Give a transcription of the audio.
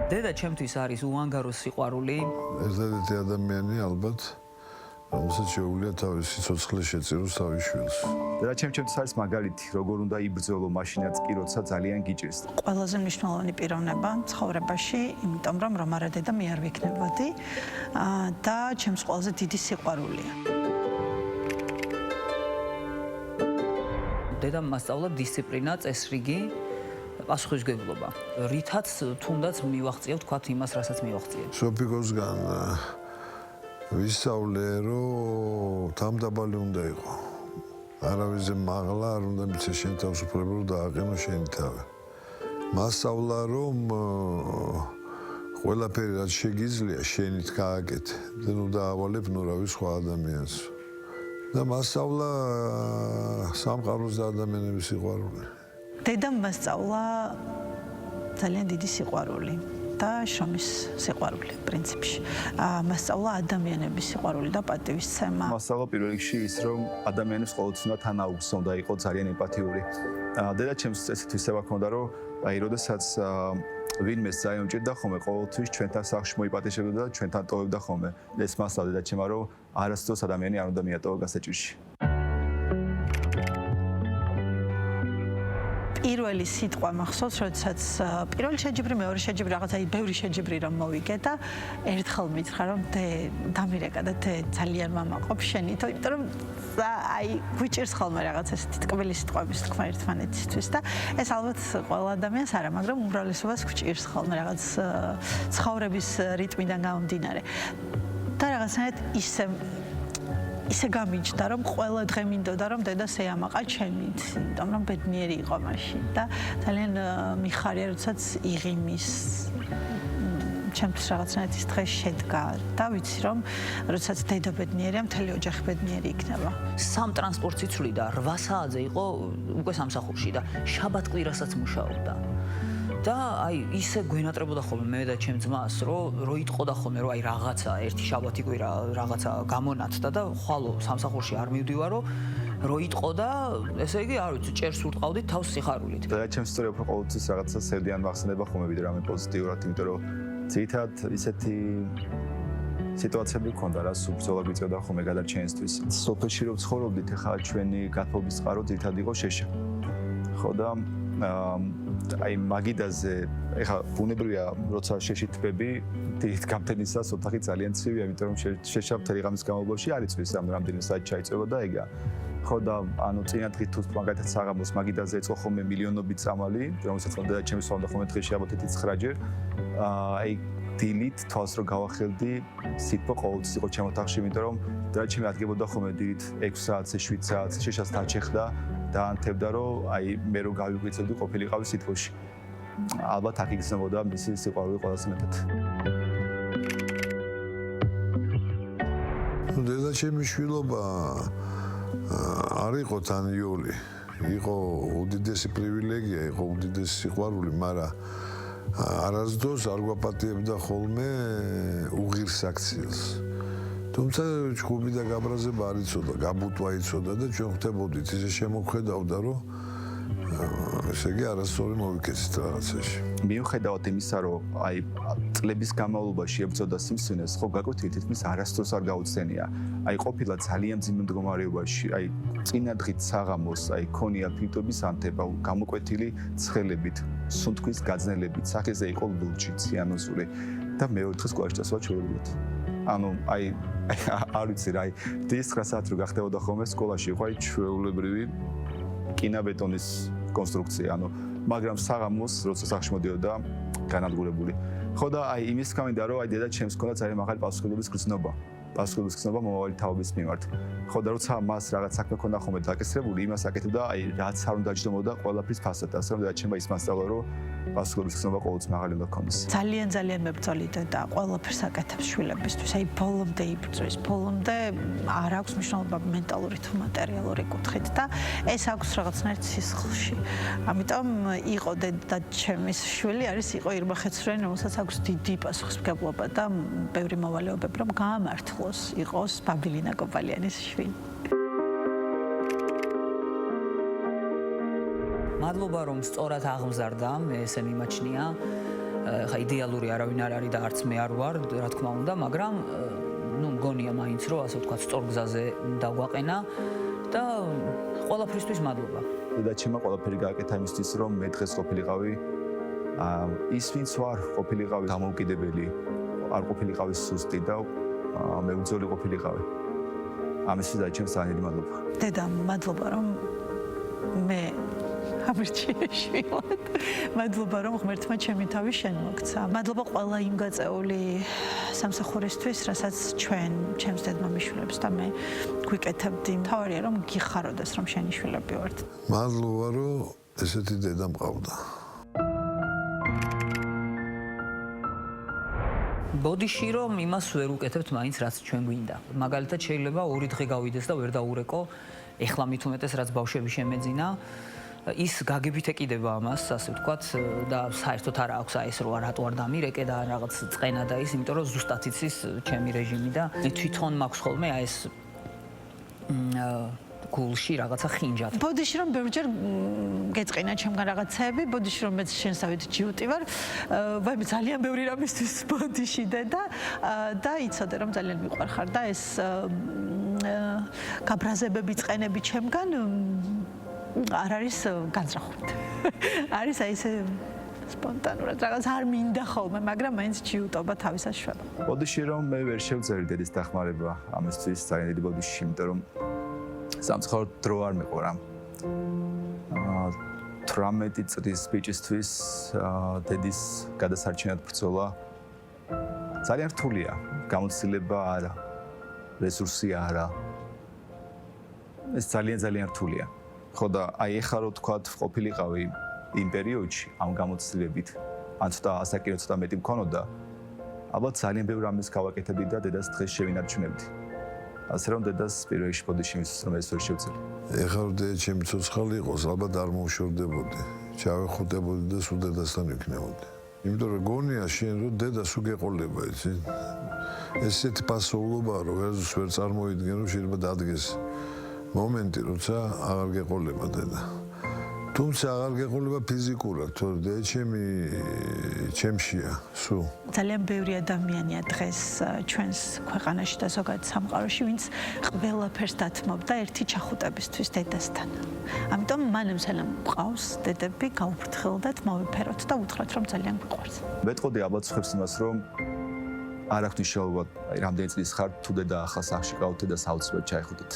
დედა ჩემთვის არის უანგარო სიყვარული. ერთადერთი ადამიანი ალბათ, რომელსაც შეუძლია თავის სიცოცხლე შეწიროს თავის შვილს. და ჩემთვის არის მაგალითი, როგორ უნდა იბრძოლო მაშინაც კი, როცა ძალიან გიჭირს. ყველაზე მნიშვნელოვანი პიროვნება ცხოვრებაში, იმიტომ რომ რომარა დედა მე არ ვიქნებოდი და ჩემს ყველაზე დიდი სიყვარულია. დედამ მასწავლა დისციპლინა, წესრიგი, პასუხისმგებლობა. რითაც თუნდაც მივაღწია ვთქვათ იმას, რასაც მივაღწია. სოფიკოსგან ვისწავლე, რომ თავდაბალი უნდა იყო. არავის მაღლა არ უნდა მიცე შენ თავისუფლება დააყენო შენი თავი. მასწავლა, რომ ყველაფერი რაც შეგიძლია შენით გააკეთე და ნუ დაავალებ ნურავის სხვა ადამიანს. და მასწავლა სამყაროს და ადამიანების სიყვარული. დედამ მასწავლა ძალიან დიდი სიყვარული და შრომის სიყვარული პრინციპში. მასწავლა ადამიანების სიყვარული და პატივისცემა. მასწავლა პირველ რიგში ის, რომ ადამიანებს ყოველთვის თან აუგზო უნდა იყო ძალიან ემპათიური. დედა ჩემს ესეთ ვისება ქონდა, რომ აი, როდესაც ვინმეს წაიომჭირდა ხოლმე ყოველთვის ჩვენთან სახლში მოიპატეშებოდა და ჩვენთან ტოვებდა ხოლმე. ეს მასწავლა დედა ჩემმა, რომ არასდროს ადამიანი არ უნდა მიატოვო გასაჭირში. პირველი სიტყვა მახსოვს, როდესაც პირველი შეჯიბრი, მეორე შეჯიბრი, რაღაცა ბევრი შეჯიბრი რომ მოვიგე და ერთხელ მითხრა რომ დამირეკა და ძალიან მამაყობ შენითო, იმიტომ რომ აი გვიჭირს ხოლმე რაღაც ესეთი ტკბილი სიტყვების თქვა ერთმანეთისთვის და ეს ალბათ ყველა ადამიანს არა, მაგრამ უმრავლესობას გვჭირს ხოლმე რაღაც ცხოვრების რიტმიდან გამომდინარე. და რაღაცნაირად ისე გამიჯდა, რომ ყველა დღე მინდოდა, რომ დედას ეამაყა ჩემით, იმიტომ რომ ბედნიერი იყო მაშინ და ძალიან მიხარია, როდესაც იღიმის ჩემთვის რაღაცნაირად ის დღე შედგა და ვიცი, რომ როდესაც დედა ბედნიერია, მთელი ოჯახი ბედნიერი იქნება. სამ ტრანსპორტს იცვლიდა, 8 საათზე იყო უკვე სამსახურში და შაბათ-კვირასაც მუშაობდა. და აი ისე გვენატრებოდა ხოლმე მე და ჩემ ძმას, რომ იტყოდა ხოლმე, რომ აი რაღაცა ერთი შაბათი კვირა რაღაცა გამონათდა და ხვალო სამსახურში არ მივდივარო, რომ იტყოდა, ესე იგი, არ ვიცი, ჭერს ურტყავდით თავს სიხარულით. და ჩემს ისტორია უფრო ყოველთვის რაღაცა სევდიან მახსენდება ხოლმე ვიდრე რამე პოზიტიურად, იმიტომ რომ ძირითადად ისეთი სიტუაციები ქონდა, რა სუბძოლა გვიწევდა ხოლმე გადარჩენისთვის. სოფელში რომ ცხოვრობდით, ახლა ჩვენი გათბობის წყარო ძირითადად იყო შეშა. ხო და აი მაგიდაზე ეხა ბუნებრივია როცა შეშითბები დიდ გამთენისას ოთახი ძალიან ცივია, იმიტომ რომ შეშა მთელი ღამის განმავლობაში არ იწვის ამ რამდენიმე საათი ჩაიწევა და ეგა. ხო და ანუ წინა დღით თუ მაგალითად საღამოს მაგიდაზე ეწყო ხოლმე მილიონობით წამალი, რომელსაც ხომ და ჩემს ხოლმე დღეში აბათეთი 9 ჯერ. აი დილით თვალს რო გავახელდი, სიტყვა ყოველთვის იყო ჩემ ოთახში, იმიტომ რომ და ჩემი ადგებოდა ხოლმე დილით 6 საათზე, 7 საათზე შეშას დაჩეხდა და ანთებდა რომ აი მე რო გავიგვიწევდი ყოფილიყავი სიტყვაში. ალბათ აქ იგრძნობოდა მისი სიყვარული ყველაზე მეტად. დედა ჩემი შვილობა არ იყო თანიოლი. იყო უდიდესი პრივილეგია, იყო უდიდესი სიყვარული, მაგრამ არასდროს არ გვაპატიებდა ხოლმე უღირს აქციელს. თუმცა ჯგუფი და გაბრაზება არ იცოდა, გაბუტვა იცოდა და ჩვენ ხვდებოდით, ისე შემოქმედავდა, რომ ესე იგი არასწორი მოვიქეცით რაღაცაში. მიუხედავად იმისა, რომ აი წლების განმავლობაში ებრძოდა სიმსივნეს, ხო გაკვეთილი თითქმის არასდროს არ გაუწენია. აი ყოფილა ძალიან მძიმე მდგომარეობაში, აი წინა დღით საღამოს, აი ქონია ფინტობის ანთება, გამოკვეთილი ცხელებით, სუნთქვის გაძნელებით, სახეზე იყო ლურჯი, ციანოზური და მეორე დღეს სკოლაში წასვლა ჩვეულებრივად. ანუ აი არ ვიცი რა, აი დის 9 საათი რო გახდებოდა ხოლმე სკოლაში, იყო აი ჩვეულებრივი კინაბეტონის კონსტრუქცია, ანუ მაგრამ საღამოს როცა სახში მოდიოდა განადგურებული. ხო და აი იმის გამიდა რომ აი დედა ჩემს ჰქონდა ძალიან მაღალი პასუხისმგებლობის გრძნობა. პასუხისმგებლობის გრძნობა მომავალი თაობის მიმართ. ხო და როცა მას რაღაც საქმე ჰქონდა ხოლმე დაკისრებული, იმას აკეთებდა აი რაც არ უნდა დაჯდომოდა ყველაფრის ფასად, ასე რომ დედა ჩემმა ის მასწავლა რომ პასუხისმგებლობის გრძნობა ყოველთვის მაღალი უნდა ქონდეს. ძალიან მებრძოლი დედა, ყველაფერს აკეთებს შვილებისთვის. აი ბოლომდე იბრძვის, ბოლომდე არ აქვს მნიშვნელობა მენტალური თუ მატერიალური კუთხით და ეს აქვს რაღაცნაირად სისხლში. ამიტომ იყო დედა ჩემის შვილი, არის იყო ირმა ხეცრიანი, რომელსაც აქვს დიდი პასუხისმგებლობა და ბევრი მოვალეობები რომ გაამართლოს, იყოს ბაბილინა კოპალიანის შვილი. მადლობა რომ სწორად აღმზარდა, მე ესე მიმაჩნია. ხა იდეალური არავინ არ არის და არც მე არ ვარ, რა თქმა უნდა, მაგრამ ну მგონია მაინც რომ ასე ვთქვათ სწორ გზაზე დაგვაყენა და ყველაფრისთვის მადლობა. და ჩემმა ყველაფერი გააკეთა იმისთვის რომ მე დღეს ყოფილიყავი ის ვინც ვარ ყოფილიყავი დამოუკიდებელი არ ყოფილიყავი სუსტი და მე უძოლი ყოფილიყავი ამისთვის დაიჩემს ძალიან მადლობა. დედა, მადლობა რომ მე ამერჩიე შვილად. მადლობა რომ ღმერთმა ჩემი თავი შენ მოგცა. მადლობა ყველა იმ გაწეული სამსახურისთვის, რასაც ჩვენ ჩემს დედმამიშვილებს და მე გვიკეთებდი. თავარია რომ გიხაროდეს რომ შენი შვილები ვართ. მადლობა რომ ესეთი დედა მყავდა. ბოდიში რომ იმას ვერ უკეთებთ მაინც რაც ჩვენ გვინდა. მაგალითად შეიძლება 2 დღე გავიდეს და ვერ დაურეკო, ეხლა მით უმეტეს რაც ბავშვები შემეძინა, ის გაგებით ეკიდება ამას, ასე ვთქვათ, და საერთოდ არ აქვს აი ეს რო რატო არ დამირეკე და რაღაც წენა და ის, იმიტომ რომ ზუსტად იცის ჩემი რეჟიმი და მე თვითონ მაქვს ხოლმე აი ეს გულში რაღაცა ხინჯად. ბოდიში რომ ბევრჯერ გეწყინა ჩემგან რაღაცები, ბოდიში რომ მეც შენსავით ჯიუტი ვარ, ვაიმე ძალიან ბევრი რამისთვის ბოდიში და იცოდე რომ ძალიან მიყვარხარ და ეს გაბრაზებები, წყენები ჩემგან არ არის განსახურდ. არის აი ესე სპონტანურად რაღაც არ მინდა ხოლმე, მაგრამ მაინც ჯიუტობა თავის საშუალო. ბოდიში რომ მე ვერ შევძერი დედის დახმარება ამისთვის ძალიან დიდი ბოდიში, იმიტომ რომ სამწუხაროდ დრო არ მიყო რა. 18 წლის ბიჭისთვის დედის გადასარჩენად ბრძოლა ძალიან რთულია. გამოცდილება არა, რესურსი არა. ეს ძალიან რთულია. ხო და აი ეხლა რო თქვა ყოფილიყავი იმ პერიოდში ამ გამოცდილებით, ან ცოტა ასაკი ცოტა მეტი მქონოდა, ალბათ ძალიან ბევრ რამეს გავაკეთებდი და დედას დღეს შევინარჩუნებდი. ასე რომ დედას პირველ რიგში ბოდიში მისთვის რომ ეს ვერ შევწელი. ეხლა რომ დედა ჩემი ცოცხალი იყოს, ალბათ არ მოვშორდებოდი. ჩავეხუტებოდი და სულ დედასთან ვიქნებოდი. იმიტომ რომ გონია შენ რომ დედას უგეყოლება, იცი? ესეთი პასუხობაა, რომ ვერ წარმოვიდგენ, რომ შეიძლება დადგეს მომენტი, როცა აღარ გეყოლება დედა. თუმცა აღარ გეყოლება ფიზიკურად, თორე დედა ჩემშია, სულ. ძალიან ბევრი ადამიანია დღეს ჩვენს ქვეყანაში და ზოგადად სამყაროში, ვინც ყველაფერს დათმობდა ერთი ჩახუტებისთვის დედასთან. ამიტომ მან მსალამ მყავს დედები, გაუფრთხილდეთ, მოვიფეროთ და უთხრათ რომ ძალიან გვიყვარს. მეტყოდი ალბათ ხებს იმას რომ არ აქვს მნიშვნელობა, აი რამდენი წლის ხარ თუ დედა ახლა სახში გავთ და საოცრად ჩაიხუტეთ.